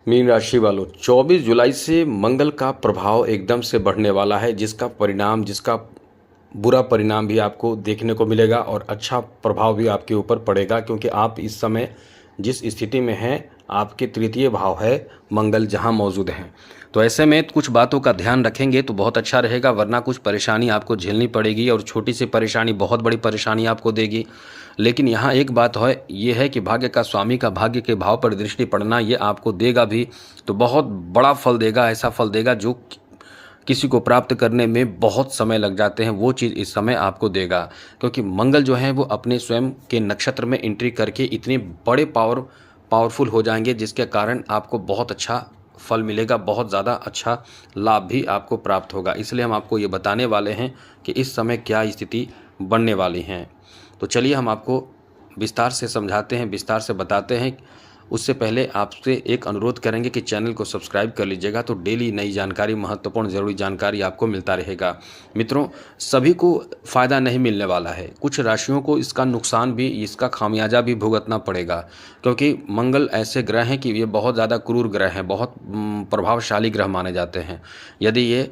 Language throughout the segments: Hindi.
मीन राशि वालों, 24 जुलाई से मंगल का प्रभाव एकदम से बढ़ने वाला है, जिसका बुरा परिणाम भी आपको देखने को मिलेगा और अच्छा प्रभाव भी आपके ऊपर पड़ेगा, क्योंकि आप इस समय जिस स्थिति में हैं, आपके तृतीय भाव है मंगल जहां मौजूद हैं। तो ऐसे में कुछ बातों का ध्यान रखेंगे तो बहुत अच्छा रहेगा, वरना कुछ परेशानी आपको झेलनी पड़ेगी और छोटी सी परेशानी बहुत बड़ी परेशानी आपको देगी। लेकिन यहाँ एक बात है, ये है कि भाग्य का स्वामी का भाग्य के भाव पर दृष्टि पड़ना ये आपको देगा भी, तो बहुत बड़ा फल देगा, ऐसा फल देगा जो किसी को प्राप्त करने में बहुत समय लग जाते हैं, वो चीज़ इस समय आपको देगा। क्योंकि मंगल जो है वो अपने स्वयं के नक्षत्र में एंट्री करके इतने बड़े पावरफुल हो जाएंगे, जिसके कारण आपको बहुत अच्छा फल मिलेगा, बहुत ज़्यादा अच्छा लाभ भी आपको प्राप्त होगा। इसलिए हम आपको ये बताने वाले हैं कि इस समय क्या स्थिति बनने वाली हैं। तो चलिए हम आपको विस्तार से समझाते हैं, विस्तार से बताते हैं। उससे पहले आपसे एक अनुरोध करेंगे कि चैनल को सब्सक्राइब कर लीजिएगा, तो डेली नई जानकारी, महत्वपूर्ण ज़रूरी जानकारी आपको मिलता रहेगा। मित्रों, सभी को फ़ायदा नहीं मिलने वाला है, कुछ राशियों को इसका नुकसान भी, इसका खामियाजा भी भुगतना पड़ेगा, क्योंकि मंगल ऐसे ग्रह हैं कि ये बहुत ज़्यादा क्रूर ग्रह हैं, बहुत प्रभावशाली ग्रह माने जाते हैं। यदि ये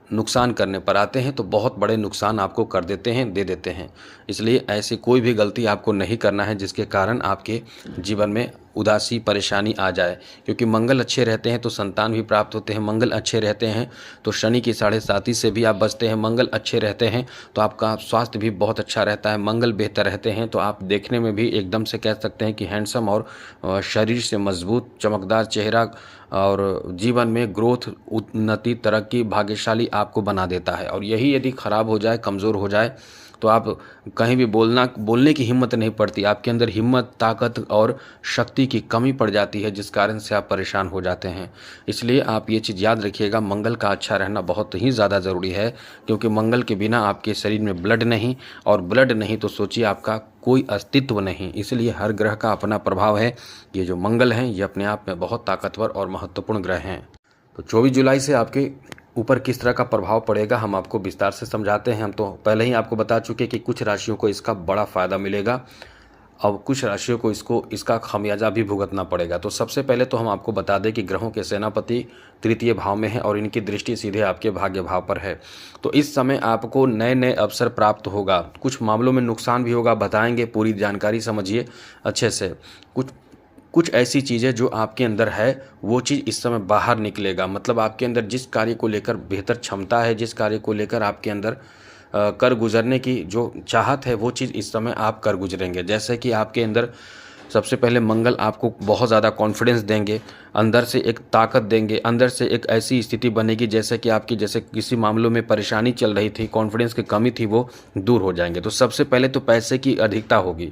नुकसान करने पर आते हैं तो बहुत बड़े नुकसान आपको कर देते हैं, दे देते हैं। इसलिए ऐसी कोई भी गलती आपको नहीं करना है जिसके कारण आपके जीवन में उदासी परेशानी आ जाए, क्योंकि मंगल अच्छे रहते हैं तो संतान भी प्राप्त होते हैं, मंगल अच्छे रहते हैं तो शनि की 7.5 से भी आप बचते हैं, मंगल अच्छे रहते हैं तो आपका स्वास्थ्य भी बहुत अच्छा रहता है, मंगल बेहतर रहते हैं तो आप देखने में भी एकदम से कह सकते हैं कि हैंडसम और शरीर से मजबूत चमकदार चेहरा और जीवन में ग्रोथ, उन्नति, तरक्की, भाग्यशाली आपको बना देता है। और यही यदि खराब हो जाए, कमज़ोर हो जाए, तो आप कहीं भी बोलने की हिम्मत नहीं पड़ती, आपके अंदर हिम्मत, ताकत और शक्ति की कमी पड़ जाती है, जिस कारण से आप परेशान हो जाते हैं। इसलिए आप ये चीज़ याद रखिएगा, मंगल का अच्छा रहना बहुत ही ज़्यादा ज़रूरी है, क्योंकि मंगल के बिना आपके शरीर में ब्लड नहीं, और ब्लड नहीं तो सोचिए आपका कोई अस्तित्व नहीं। इसलिए हर ग्रह का अपना प्रभाव है। ये जो मंगल हैं ये अपने आप में बहुत ताकतवर और महत्वपूर्ण ग्रह हैं। तो 24 जुलाई से आपके ऊपर किस तरह का प्रभाव पड़ेगा हम आपको विस्तार से समझाते हैं। हम तो पहले ही आपको बता चुके कि कुछ राशियों को इसका बड़ा फ़ायदा मिलेगा, अब कुछ राशियों को इसका खामियाजा भी भुगतना पड़ेगा। तो सबसे पहले तो हम आपको बता दें कि ग्रहों के सेनापति तृतीय भाव में है और इनकी दृष्टि सीधे आपके भाग्य भाव पर है। तो इस समय आपको नए नए अवसर प्राप्त होगा, कुछ मामलों में नुकसान भी होगा, बताएंगे, पूरी जानकारी समझिए अच्छे से। कुछ ऐसी चीज़ें जो आपके अंदर है वो चीज़ इस समय बाहर निकलेगा, मतलब आपके अंदर जिस कार्य को लेकर बेहतर क्षमता है, जिस कार्य को लेकर आपके अंदर कर गुजरने की जो चाहत है, वो चीज़ इस समय आप कर गुजरेंगे। जैसे कि आपके अंदर सबसे पहले मंगल आपको बहुत ज़्यादा कॉन्फिडेंस देंगे, अंदर से एक ताकत देंगे, अंदर से एक ऐसी स्थिति बनेगी जैसे कि आपकी, जैसे किसी मामलों में परेशानी चल रही थी, कॉन्फिडेंस की कमी थी, वो दूर हो जाएंगे। तो सबसे पहले तो पैसे की अधिकता होगी,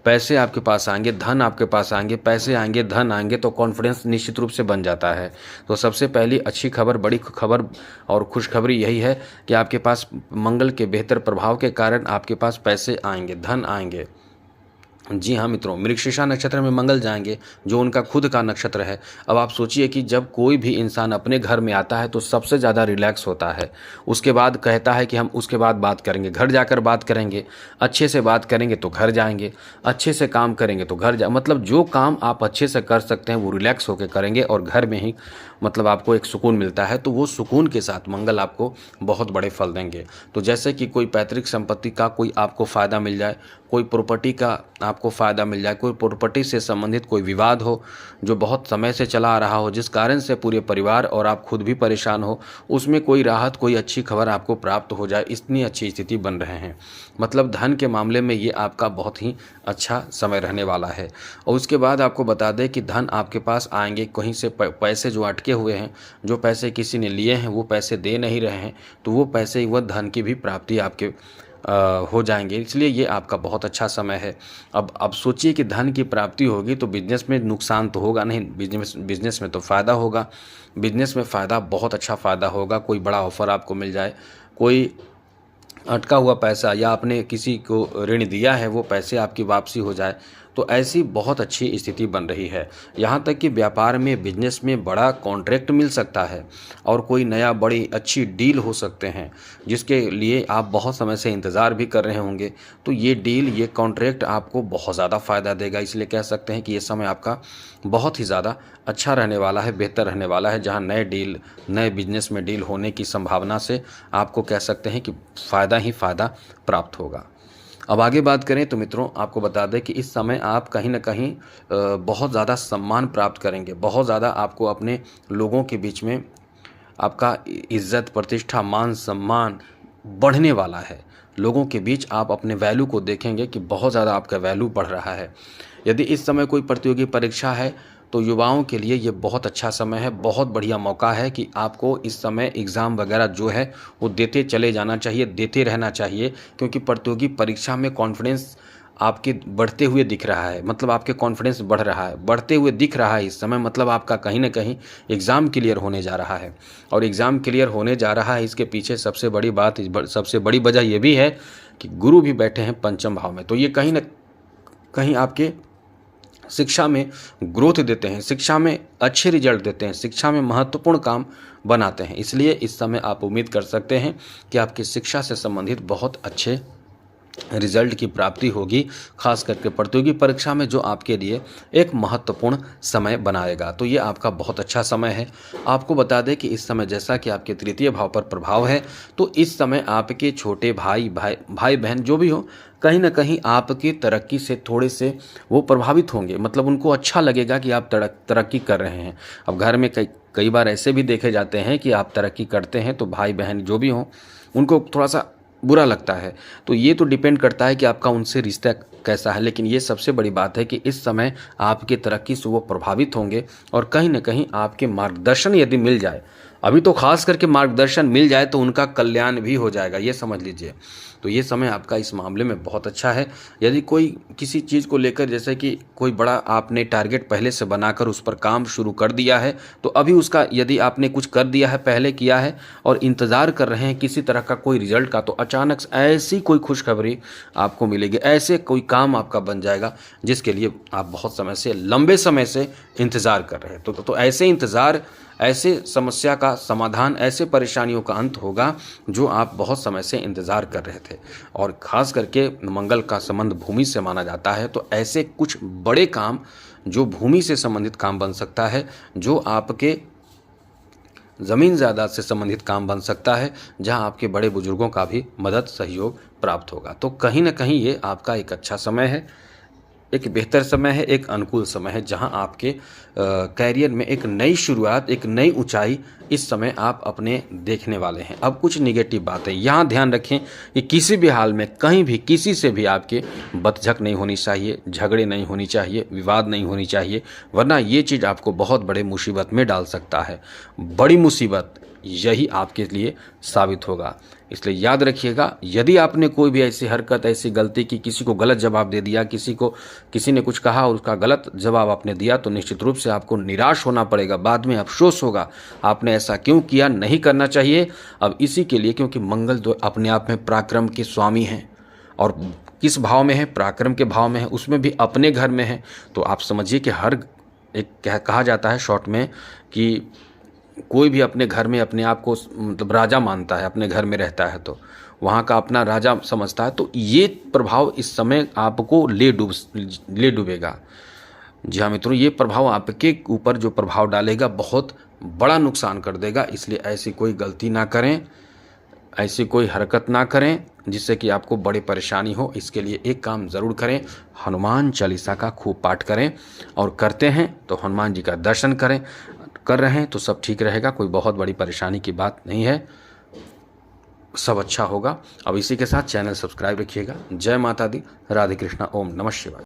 पैसे आपके पास आएंगे, धन आपके पास आएंगे, पैसे आएंगे, धन आएंगे, तो कॉन्फिडेंस निश्चित रूप से बन जाता है। तो सबसे पहली अच्छी खबर, बड़ी खबर और खुशखबरी यही है कि आपके पास मंगल के बेहतर प्रभाव के कारण आपके पास पैसे आएंगे, धन आएंगे। जी हाँ मित्रों, मृगशीर्षा नक्षत्र में मंगल जाएंगे जो उनका खुद का नक्षत्र है। अब आप सोचिए कि जब कोई भी इंसान अपने घर में आता है तो सबसे ज़्यादा रिलैक्स होता है, उसके बाद कहता है कि हम उसके बाद बात करेंगे, घर जाकर बात करेंगे, अच्छे से बात करेंगे तो घर जाएंगे, अच्छे से काम करेंगे तो घर मतलब जो काम आप अच्छे से कर सकते हैं वो रिलैक्स होकर करेंगे और घर में ही मतलब आपको एक सुकून मिलता है। तो वो सुकून के साथ मंगल आपको बहुत बड़े फल देंगे। तो जैसे कि कोई पैतृक संपत्ति का कोई आपको फ़ायदा मिल जाए, कोई प्रॉपर्टी का आपको फ़ायदा मिल जाए, कोई प्रॉपर्टी से संबंधित कोई विवाद हो जो बहुत समय से चला आ रहा हो, जिस कारण से पूरे परिवार और आप खुद भी परेशान हो, उसमें कोई राहत, कोई अच्छी खबर आपको प्राप्त हो जाए, इतनी अच्छी स्थिति बन रहे हैं। मतलब धन के मामले में ये आपका बहुत ही अच्छा समय रहने वाला है। और उसके बाद आपको बता दें कि धन आपके पास आएंगे, कहीं से पैसे जो अटके हुए हैं, जो पैसे किसी ने लिए हैं वो पैसे दे नहीं रहे हैं, तो वो पैसे, वह धन की भी प्राप्ति आपके हो जाएंगे। इसलिए ये आपका बहुत अच्छा समय है। अब सोचिए कि धन की प्राप्ति होगी तो बिजनेस में नुकसान तो होगा नहीं, बिजनेस में तो फ़ायदा होगा, बिजनेस में फ़ायदा, बहुत अच्छा फ़ायदा होगा। कोई बड़ा ऑफर आपको मिल जाए, कोई अटका हुआ पैसा या आपने किसी को ऋण दिया है वो पैसे आपकी वापसी हो जाए, तो ऐसी बहुत अच्छी स्थिति बन रही है। यहाँ तक कि व्यापार में, बिजनेस में बड़ा कॉन्ट्रैक्ट मिल सकता है और कोई नया बड़ी अच्छी डील हो सकते हैं जिसके लिए आप बहुत समय से इंतज़ार भी कर रहे होंगे। तो ये डील, ये कॉन्ट्रैक्ट आपको बहुत ज़्यादा फ़ायदा देगा। इसलिए कह सकते हैं कि ये समय आपका बहुत ही ज़्यादा अच्छा रहने वाला है, बेहतर रहने वाला है, जहाँ नए डील, नए बिजनेस में डील होने की संभावना से आपको कह सकते हैं कि फ़ायदा ही फ़ायदा प्राप्त होगा। अब आगे बात करें तो मित्रों, आपको बता दें कि इस समय आप कहीं न कहीं बहुत ज़्यादा सम्मान प्राप्त करेंगे। बहुत ज़्यादा आपको अपने लोगों के बीच में आपका इज़्ज़त, प्रतिष्ठा, मान सम्मान बढ़ने वाला है। लोगों के बीच आप अपने वैल्यू को देखेंगे कि बहुत ज़्यादा आपका वैल्यू बढ़ रहा है। यदि इस समय कोई प्रतियोगी परीक्षा है तो युवाओं के लिए ये बहुत अच्छा समय है, बहुत बढ़िया मौका है कि आपको इस समय एग्ज़ाम वगैरह जो है वो देते चले जाना चाहिए, देते रहना चाहिए, क्योंकि प्रतियोगी परीक्षा में कॉन्फिडेंस आपके बढ़ते हुए दिख रहा है। मतलब आपके कॉन्फिडेंस बढ़ रहा है, बढ़ते हुए दिख रहा है इस समय, मतलब आपका कहीं न कहीं एग्ज़ाम क्लियर होने जा रहा है। और एग्ज़ाम क्लियर होने जा रहा है, इसके पीछे सबसे बड़ी बात, सबसे बड़ी वजह ये भी है कि गुरु भी बैठे हैं पंचम भाव में। तो ये कहीं न कहीं आपके शिक्षा में ग्रोथ देते हैं, शिक्षा में अच्छे रिजल्ट देते हैं, शिक्षा में महत्वपूर्ण काम बनाते हैं। इसलिए इस समय आप उम्मीद कर सकते हैं कि आपकी शिक्षा से संबंधित बहुत अच्छे रिजल्ट की प्राप्ति होगी, खास करके प्रतियोगी परीक्षा में, जो आपके लिए एक महत्वपूर्ण समय बनाएगा। तो ये आपका बहुत अच्छा समय है। आपको बता दें कि इस समय जैसा कि आपके तृतीय भाव पर प्रभाव है, तो इस समय आपके छोटे भाई बहन जो भी हो, कहीं ना कहीं आपकी तरक्की से थोड़े से वो प्रभावित होंगे। मतलब उनको अच्छा लगेगा कि आप तरक्की कर रहे हैं। अब घर में कई बार ऐसे भी देखे जाते हैं कि आप तरक्की करते हैं तो भाई बहन जो भी हों उनको थोड़ा सा बुरा लगता है। तो ये तो डिपेंड करता है कि आपका उनसे रिश्ता कैसा है। लेकिन ये सबसे बड़ी बात है कि इस समय आपकी तरक्की से वो प्रभावित होंगे और कहीं ना कहीं आपके मार्गदर्शन यदि मिल जाए, अभी तो खास करके मार्गदर्शन मिल जाए तो उनका कल्याण भी हो जाएगा, ये समझ लीजिए। तो ये समय आपका इस मामले में बहुत अच्छा है। यदि कोई किसी चीज़ को लेकर, जैसे कि कोई बड़ा आपने टारगेट पहले से बनाकर उस पर काम शुरू कर दिया है, तो अभी उसका यदि आपने कुछ कर दिया है, पहले किया है और इंतज़ार कर रहे हैं किसी तरह का कोई रिजल्ट का, तो अचानक ऐसी कोई खुशखबरी आपको मिलेगी, ऐसे कोई काम आपका बन जाएगा जिसके लिए आप बहुत समय से, लंबे समय से इंतज़ार कर रहे हैं। तो ऐसे इंतज़ार, ऐसे समस्या का समाधान, ऐसे परेशानियों का अंत होगा जो आप बहुत समय से इंतज़ार कर रहे थे। और ख़ास करके मंगल का संबंध भूमि से माना जाता है, तो ऐसे कुछ बड़े काम जो भूमि से संबंधित काम बन सकता है, जो आपके ज़मीन जायदाद से संबंधित काम बन सकता है, जहां आपके बड़े बुजुर्गों का भी मदद, सहयोग प्राप्त होगा। तो कहीं ना कहीं ये आपका एक अच्छा समय है, एक बेहतर समय है, एक अनुकूल समय है, जहां आपके कैरियर में एक नई शुरुआत, एक नई ऊंचाई इस समय आप अपने देखने वाले हैं। अब कुछ निगेटिव बातें यहाँ ध्यान रखें कि किसी भी हाल में, कहीं भी, किसी से भी आपके बतझक नहीं होनी चाहिए, झगड़े नहीं होनी चाहिए, विवाद नहीं होनी चाहिए, वरना ये चीज़ आपको बहुत बड़े मुसीबत में डाल सकता है। बड़ी मुसीबत यही आपके लिए साबित होगा। इसलिए याद रखिएगा, यदि आपने कोई भी ऐसी हरकत, ऐसी गलती की, किसी को गलत जवाब दे दिया, किसी ने कुछ कहा और उसका गलत जवाब आपने दिया, तो निश्चित रूप से आपको निराश होना पड़ेगा, बाद में अफसोस होगा, आपने ऐसा क्यों किया, नहीं करना चाहिए। अब इसी के लिए, क्योंकि मंगल तो अपने आप में पराक्रम के स्वामी हैं, और किस भाव में है, पराक्रम के भाव में है, उसमें भी अपने घर में है। तो आप समझिए कि हर एक कहा जाता है शॉर्ट में कि कोई भी अपने घर में अपने आप को मतलब राजा मानता है, अपने घर में रहता है तो वहाँ का अपना राजा समझता है। तो ये प्रभाव इस समय आपको ले डूबेगा। जी हाँ मित्रों, ये प्रभाव आपके ऊपर जो प्रभाव डालेगा बहुत बड़ा नुकसान कर देगा। इसलिए ऐसी कोई गलती ना करें, ऐसी कोई हरकत ना करें जिससे कि आपको बड़ी परेशानी हो। इसके लिए एक काम ज़रूर करें, हनुमान चालीसा का खूब पाठ करें, और करते हैं तो हनुमान जी का दर्शन करें। कर रहे हैं तो सब ठीक रहेगा, कोई बहुत बड़ी परेशानी की बात नहीं है, सब अच्छा होगा। अब इसी के साथ चैनल सब्सक्राइब रखिएगा। जय माता दी, राधे कृष्णा, ओम नमः शिवाय।